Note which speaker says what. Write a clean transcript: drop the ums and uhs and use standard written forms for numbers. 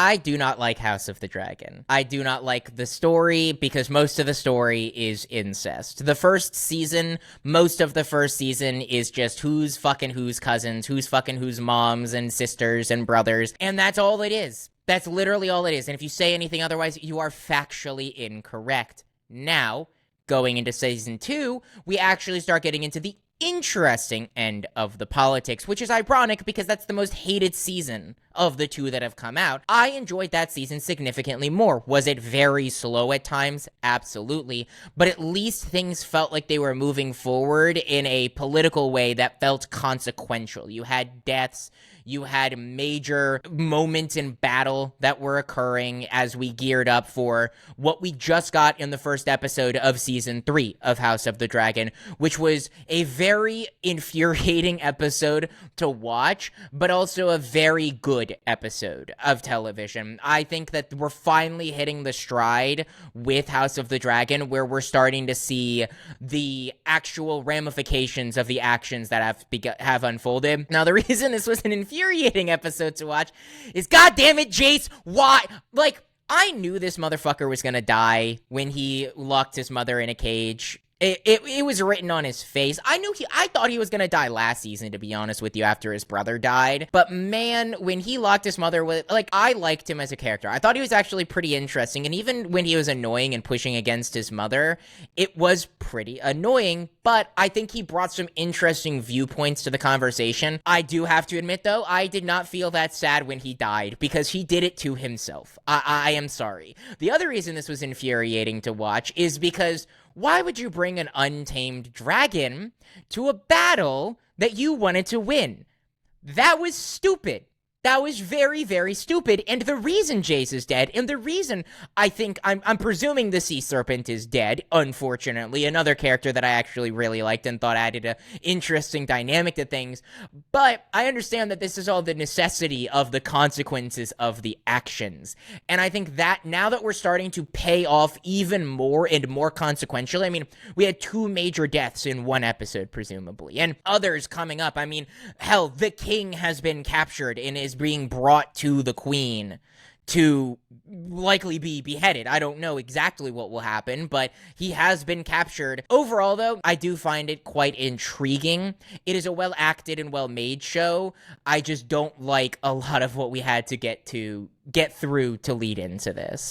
Speaker 1: I do not like House of the Dragon. I do not like the story because most of the story is incest. The first season, most of the first season is just who's fucking whose cousins, who's fucking whose moms and sisters and brothers, and that's all it is. That's literally all it is. And if you say anything otherwise, you are factually incorrect. Now, going into season 2, we actually start getting into the interesting end of the politics, which is ironic because that's the most hated season of the 2 that have come out. I enjoyed that season significantly more. Was it very slow at times? Absolutely. But at least things felt like they were moving forward in a political way that felt consequential. You had deaths, you had major moments in battle that were occurring as we geared up for what we just got in the first episode of season 3 of House of the Dragon, which was a very infuriating episode to watch, but also a very good episode of television. I think that we're finally hitting the stride with House of the Dragon where we're starting to see the actual ramifications of the actions that have unfolded. Now, the reason this was an infuriating episode to watch is, God damn it, Jace, why? Like, I knew this motherfucker was gonna die when he locked his mother in a cage. It was written on his face. I thought he was gonna die last season, to be honest with you, after his brother died. But man, when he locked his mother with, like, I liked him as a character. I thought he was actually pretty interesting. And even when he was annoying and pushing against his mother, it was pretty annoying. But I think he brought some interesting viewpoints to the conversation. I do have to admit, though, I did not feel that sad when he died because he did it to himself. I am sorry. The other reason this was infuriating to watch is because why would you bring an untamed dragon to a battle that you wanted to win? That was stupid. That was very, very stupid. And the reason Jace is dead, and the reason I think I'm presuming the Sea Serpent is dead, unfortunately, another character that I actually really liked and thought added a interesting dynamic to things. But I understand that this is all the necessity of the consequences of the actions. And I think that now that we're starting to pay off even more and more consequentially, I mean, we had 2 major deaths in one episode, presumably, and others coming up. I mean, hell, the king has been captured and is being brought to the queen to likely be beheaded. I don't know exactly what will happen, but he has been captured. Overall, though, I do find it quite intriguing. It is a well-acted and well-made show. I just don't like a lot of what we had to get through to lead into this.